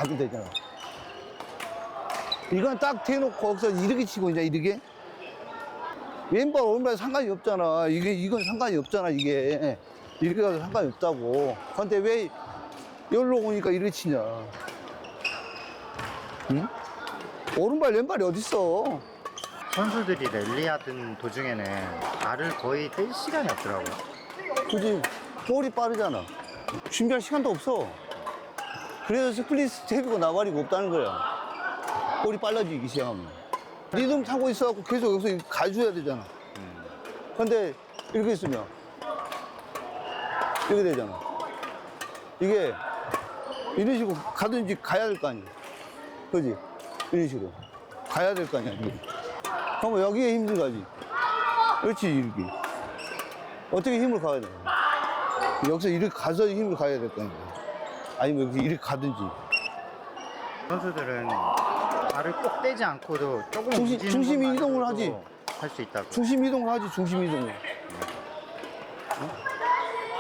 가도 되잖아. 이건 딱 대놓고 거기서 이렇게 치고 이제 이렇게. 왼발, 오른발 상관이 없잖아. 이건 상관이 없잖아, 이게. 이렇게 가도 상관이 없다고. 근데 왜 여기로 오니까 이렇게 치냐. 응? 오른발, 왼발이 어딨어. 선수들이 랠리하던 도중에는 발을 거의 뗄 시간이 없더라고요. 그지? 볼이 빠르잖아. 준비할 시간도 없어. 그래서 스플릿 스텝이고 나발이고 없다는 거야. 볼이 빨라지기 시작하면. 리듬 타고 있어갖고 계속 여기서 가줘야 되잖아. 근데 이렇게 있으면 이렇게 되잖아. 이게 이런 식으로 가든지 가야 될 거 아니야. 그지? 이런 식으로 가야 될 거 아니야. 그러면 여기에 힘을 가지. 그렇지, 이렇게. 어떻게 힘을 가야 돼? 여기서 이렇게 가서 힘을 가야 될 거 아니야. 아니면 여기 이렇게 가든지. 선수들은 발을 꼭 떼지 않고도 조금 중심 이동을 하지. 할 수 있다고. 중심 이동을 하지, 중심 이동을.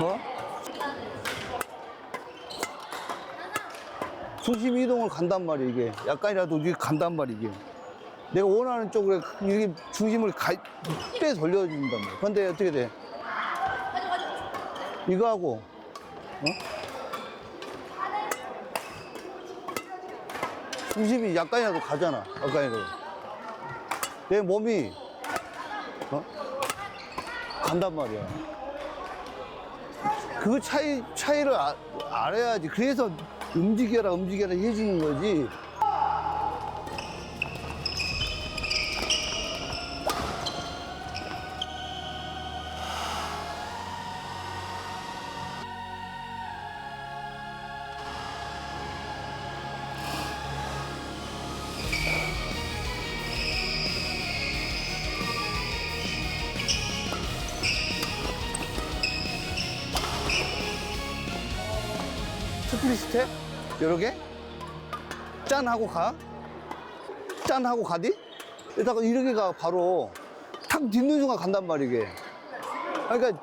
어? 중심 이동을 간단 말이야, 이게. 약간이라도 이게 간단 말이야, 이게. 내가 원하는 쪽으로 이렇게 중심을 빼 돌려준단 말이야. 근데 어떻게 돼? 이거 하고, 중심이 약간이라도 가잖아, 약간이라도. 내 몸이, 간단 말이야. 그 차이를 알아야지. 그래서 움직여라 해주는 거지. 스플릿 스텝? 여러 개? 짠 하고 가? 짠 하고 가디? 이따가 이렇게 가 바로 탁 딛는 순간 간단 말이야, 이게. 그러니까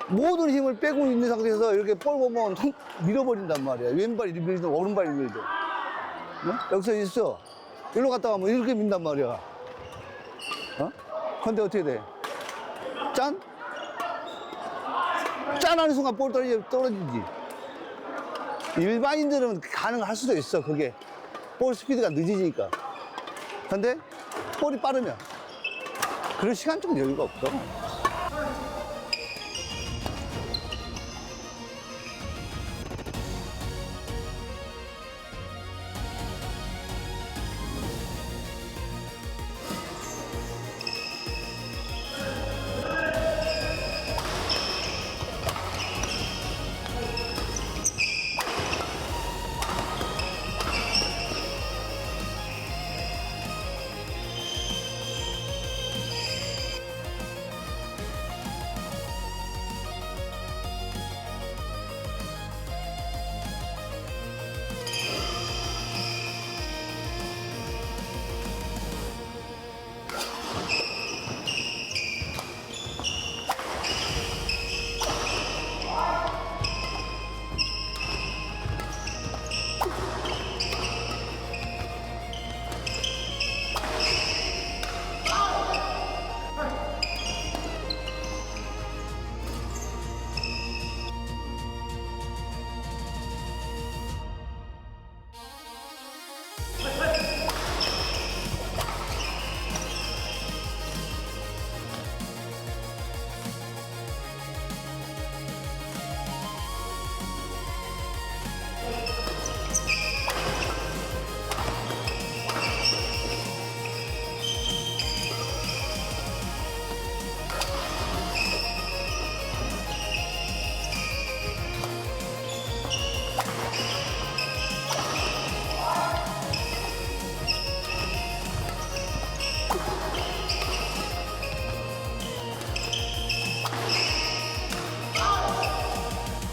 모든 힘을 빼고 있는 상태에서 이렇게 볼 보면 탁 밀어버린단 말이야. 왼발 이렇게 밀든 오른발 이렇게 밀든. 여기서 있어. 일로 갔다 가면 이렇게 민단 말이야. 근데 어떻게 돼? 짠? 짠 하는 순간 볼 떨어지지. 일반인들은 가능할 수도 있어, 그게. 볼 스피드가 늦어지니까. 근데 볼이 빠르면 그런 시간적 여유가 없어.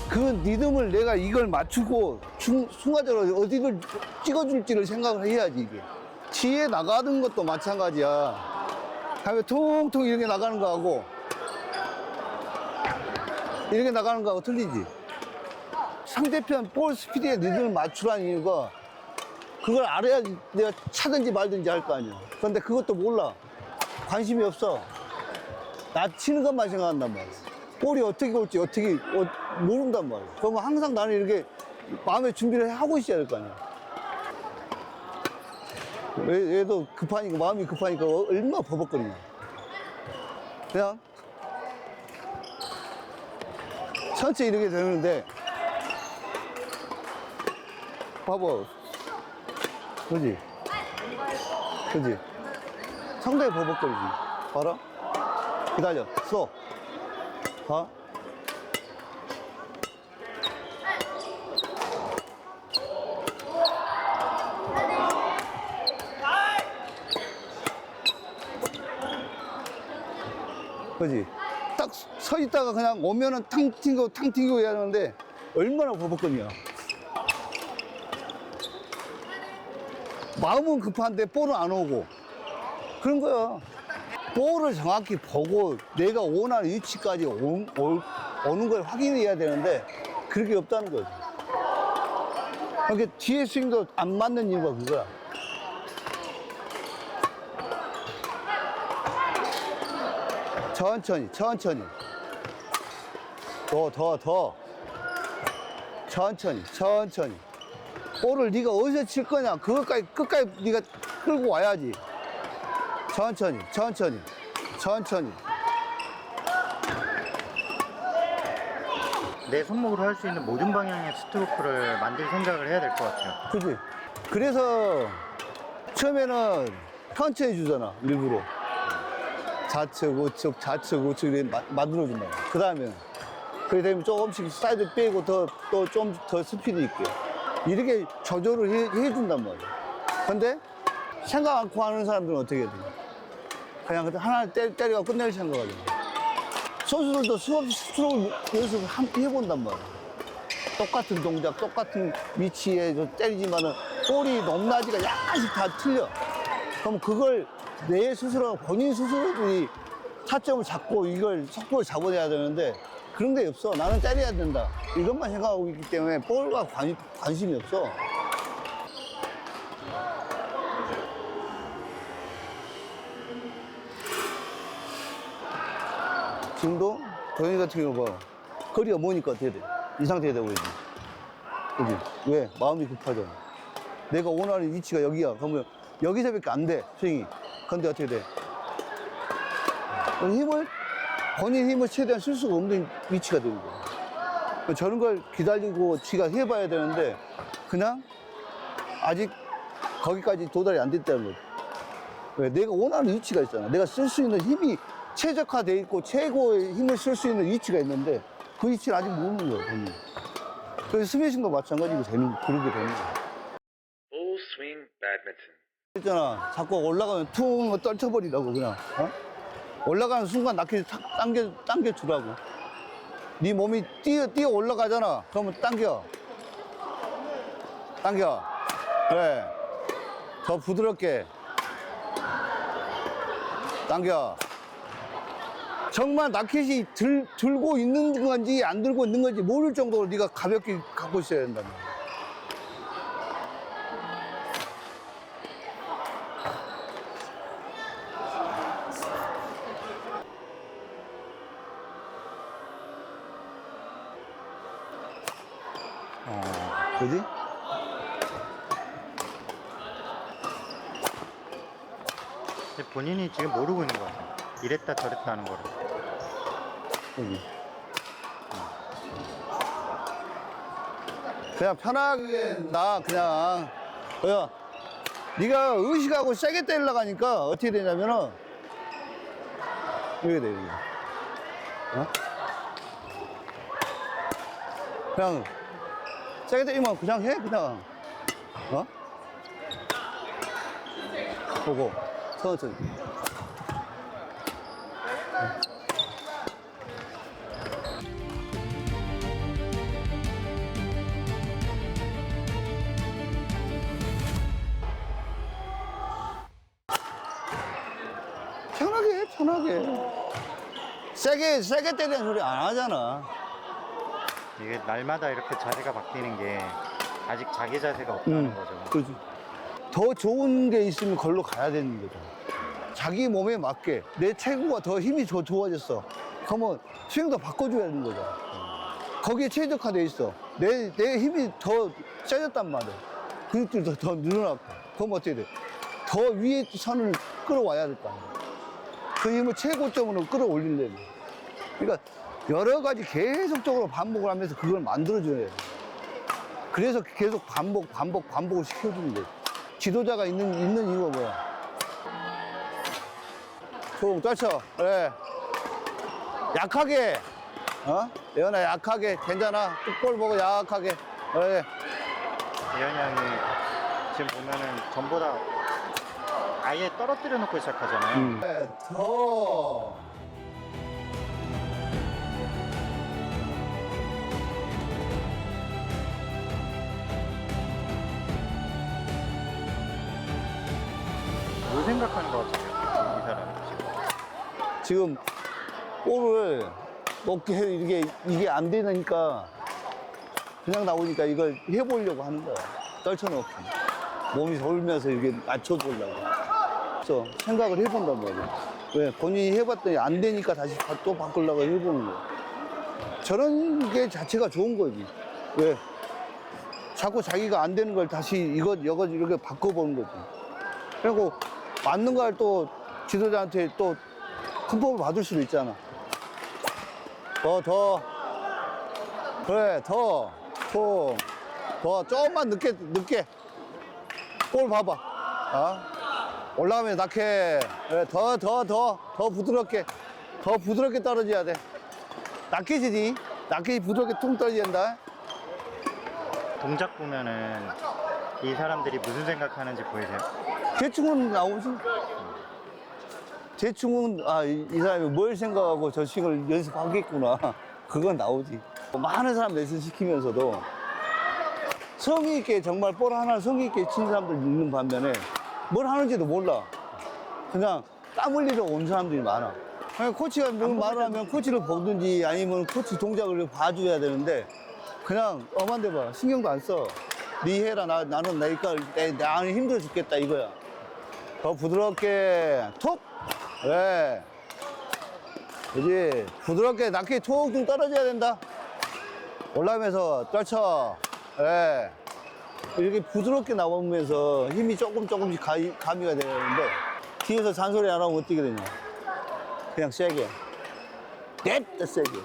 그 리듬을 내가 이걸 맞추고 순간적으로 어디를 찍어줄지를 생각을 해야지, 이게. 뒤에 나가는 것도 마찬가지야. 하면 통통 이렇게 나가는 거하고 이렇게 나가는 거하고 틀리지. 상대편 볼 스피드에 리듬을 맞추라는 이유가 그걸 알아야지 내가 차든지 말든지 할 거 아니야. 그런데 그것도 몰라. 관심이 없어. 나 치는 것만 생각한단 말이야. 볼이 어떻게 올지 어떻게 모른단 말이야. 그러면 항상 나는 이렇게 마음의 준비를 하고 있어야 될 거 아니야. 얘도 급하니까, 마음이 급하니까 얼마나 버벅거리냐. 그냥 천천히 이렇게 되는데, 봐봐. 그지? 그지? 상당히 버벅거리지. 봐라. 기다려. 써. 봐. 그지? 딱 서 있다가 그냥 오면은 탕 튕기고 해야 하는데 얼마나 버벅거리냐. 마음은 급한데 볼은 안 오고. 그런 거야. 볼을 정확히 보고 내가 원하는 위치까지 오는 걸 확인해야 되는데 그렇게 없다는 거지. 그러니까 뒤에 스윙도 안 맞는 이유가 그거야. 천천히. 더. 천천히. 볼을 네가 어디서 칠 거냐, 그것까지 끝까지 네가 끌고 와야지. 천천히. 내 손목으로 할 수 있는 모든 방향의 스트로크를 만들 생각을 해야 될 것 같아요. 그지? 그래서 처음에는 천천히 주잖아, 일부러. 좌측, 우측 이렇게 만들어준다. 그 다음에 그렇게 되면 조금씩 사이드 빼고 또 좀 더 스피드 있게 이렇게 조절을 해준단 말이야. 근데 생각 않고 하는 사람들은 어떻게 해야 돼? 그냥 하나 때리고 끝낼 생각하잖아. 선수들도 수없이 스트로크 연습을 함께 해본단 말이야. 똑같은 동작, 똑같은 위치에 때리지만은 볼이 높낮이가 약간씩 다 틀려. 그럼 그걸 내 스스로, 본인 스스로들이 타점을 잡고 이걸 속도를 잡아내야 되는데 그런 게 없어. 나는 때려야 된다. 이것만 생각하고 있기 때문에 볼과 관심이 없어. 지금도 도현이 같은 경우 봐. 거리가 머니까 어떻게 돼? 이 상태에 되고 있지. 그지? 왜? 마음이 급하잖아. 내가 원하는 위치가 여기야. 그러면 여기서밖에 안 돼, 스윙이. 근데 어떻게 돼? 본인 힘을 최대한 쓸 수가 없는 위치가 되는 거야. 저런 걸 기다리고 지가 해봐야 되는데, 그냥 아직 거기까지 도달이 안 됐다는 거지. 왜? 내가 원하는 위치가 있잖아. 내가 쓸 수 있는 힘이 최적화돼 있고 최고의 힘을 쓸 수 있는 위치가 있는데, 그 위치를 아직 모르는 거야, 본인. 그래서 스매싱도 마찬가지고 그렇게 되는 거야. Full swing badminton. 있잖아. 자꾸 올라가면 퉁 떨쳐버리라고, 그냥. 어? 올라가는 순간 낙지 탁 당겨주라고. 네 몸이 뛰어 올라가잖아. 그러면 당겨. 그래. 더 부드럽게. 당겨. 정말 라켓이 들고 있는 건지 안 들고 있는 건지 모를 정도로 네가 가볍게 갖고 있어야 된다. 그지? 근데 본인이 지금 모르고 있는 것 같아요. 이랬다 저랬다 하는 거를. 여기. 그냥 편하게 그냥 네가 의식하고 세게 때리려고 하니까 어떻게 되냐면은 이렇게 돼. 어? 그냥 세게 때리면 그냥 해, 그냥. 어? 보고 천천히. 편하게 해, 편하게. 세게 때리는 소리 안 하잖아. 이게 날마다 이렇게 자세가 바뀌는 게 아직 자기 자세가 없다는 거죠. 그렇지. 더 좋은 게 있으면 걸로 가야 되는 거죠. 자기 몸에 맞게 내 체구가 더 힘이 좋아졌어. 그러면 스윙도 바꿔줘야 되는 거죠. 거기에 최적화돼 있어. 내 힘이 더 세졌단 말이야. 근육들도 더 늘어나고. 그럼 어떻게 돼? 더 위에 선을 끌어와야 될 거 아니야. 그 힘을 최고점으로 끌어올리려면. 그러니까 여러 가지 계속적으로 반복을 하면서 그걸 만들어줘야 돼. 그래서 계속 반복을 시켜주는 거야. 지도자가 있는 이유가 뭐야? 총 떨쳐. 그래. 약하게. 예언아, 약하게. 괜찮아. 볼 보고 약하게. 그래. 예현이 형이 지금 보면은 전보다 아예 떨어뜨려 놓고 시작하잖아요. 그래, 더. 뭘 생각하는 것 같아요, 이 사람이 지금. 지금 볼을 높게 이게 안 되니까 그냥 나오니까 이걸 해보려고 하는 거야. 떨쳐놓고. 몸이 돌면서 이렇게 맞춰보려고. 그래서 생각을 해본단 말이야. 왜? 본인이 해봤더니 안 되니까 다시 또 바꾸려고 해보는 거야. 저런 게 자체가 좋은 거지. 왜? 자꾸 자기가 안 되는 걸 다시 이것 이렇게 바꿔보는 거지. 그리고 맞는 걸 또 지도자한테 또 큰 법을 받을 수도 있잖아. 더. 그래, 더. 조금만 늦게. 볼 봐봐. 올라가면 낙해. 그래, 더 부드럽게. 더 부드럽게 떨어져야 돼. 낙해지니? 낙해 부드럽게 퉁 떨어져야 된다. 동작 보면은 이 사람들이 무슨 생각하는지 보이세요? 대충은 나오지. 대충은, 이 사람이 뭘 생각하고 저 스윙을 연습하겠구나. 그건 나오지. 많은 사람 레슨 시키면서도 성의 있게 정말 볼 하나를 성의 있게 치는 사람들 있는 반면에 뭘 하는지도 몰라. 그냥 땀 흘리러 온 사람들이 많아. 그냥 코치가 뭘 말을 하면 코치를 보든지 아니면 코치 동작을 봐줘야 되는데 그냥 엄한 데 봐. 신경도 안 써. 네 해라. 나는 나는 힘들어 죽겠다 이거야. 더 부드럽게 톡! 그래. 그지? 부드럽게 낮게 툭툭 떨어져야 된다. 올라가면서 떨쳐. 그래. 이렇게 부드럽게 나오면서 힘이 조금씩 가미가 되는데 뒤에서 잔소리 안 하면 어떻게 되냐. 그냥 세게. 냅다 세게.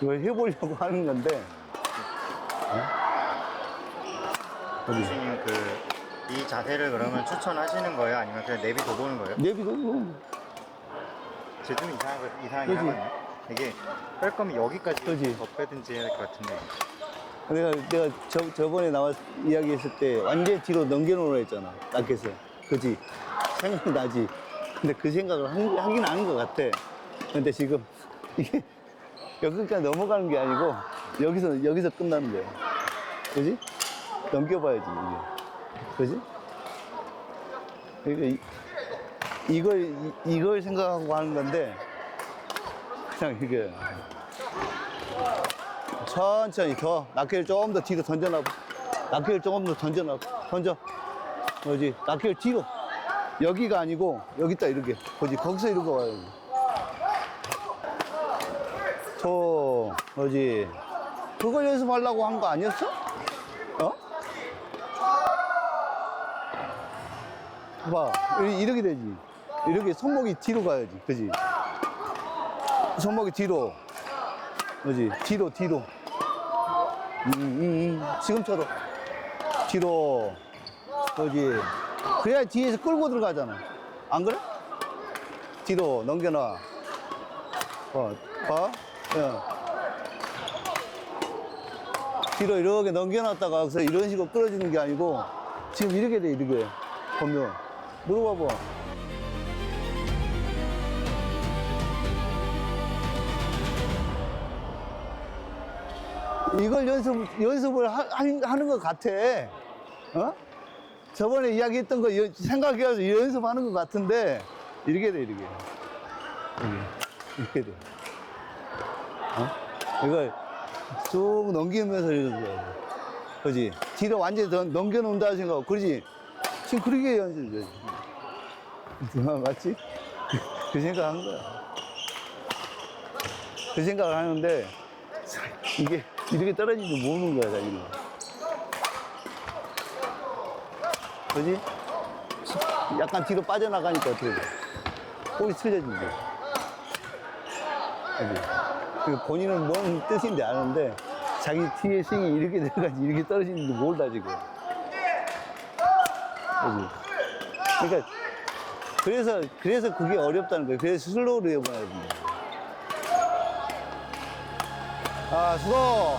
이걸 해보려고 하는 건데. 교수님 이 자세를 그러면 추천하시는 거예요? 아니면 그냥 내비둬보는 거예요? 내비도 제 좀 이상하긴 그지? 하거든요. 이게 뺄 거면 여기까지 그지? 더 빼든지 해야 될 것 같은데. 내가 저번에 나와 이야기했을 때 완전히 뒤로 넘겨놓으라 했잖아. 낮게서. 그지? 생각이 나지. 근데 그 생각을 하긴 하는 것 같아. 근데 지금 이게 여기까지 넘어가는 게 아니고 여기서 끝나는 거야. 그지? 넘겨봐야지, 이게. 그지? 그러니까 이걸 생각하고 하는 건데 그냥 이게 천천히 더 낚시를 조금 더 뒤로 던져놔봐. 낚시를 조금 더 던져. 그지? 낚시를 뒤로. 여기가 아니고 여기다 이렇게. 그지? 거기서 이렇게 와요. 그지? 그걸 연습하려고 한 거 아니었어? 봐. 이렇게 되지. 이렇게 손목이 뒤로 가야지. 그지? 손목이 뒤로. 그지? 뒤로. 지금처럼. 뒤로. 그지? 그래야 뒤에서 끌고 들어가잖아. 안 그래? 뒤로 넘겨놔. 봐. 뒤로 이렇게 넘겨놨다가 여기서 이런 식으로 끌어지는 게 아니고 지금 이렇게 돼, 이렇게. 보면. 물어봐봐. 이걸 연습을 하는 것 같아. 저번에 이야기했던 거 생각해서 연습하는 것 같은데, 이렇게 돼, 이렇게. 이렇게 돼. 이걸 쭉 넘기면서 이렇게. 그지? 뒤로 완전히 넘겨놓는다 생각, 그러지? 지금 그렇게 연습을 해. 맞지? 그 생각 한 거야. 그 생각을 하는데, 이게 이렇게 떨어지지 모르는 거야, 자기는. 그지? 약간 뒤로 빠져나가니까 어떻게 돼? 볼이 틀려진대. 그지? 그 본인은 뭔 뜻인지 아는데, 자기 뒤에 스윙이 이렇게 내려가지 이렇게 떨어지는지 몰라, 지금. 그지? 그러니까, 그래서 그게 어렵다는 거예요. 그래서 슬로우로 해보야 된다. 아, 수고!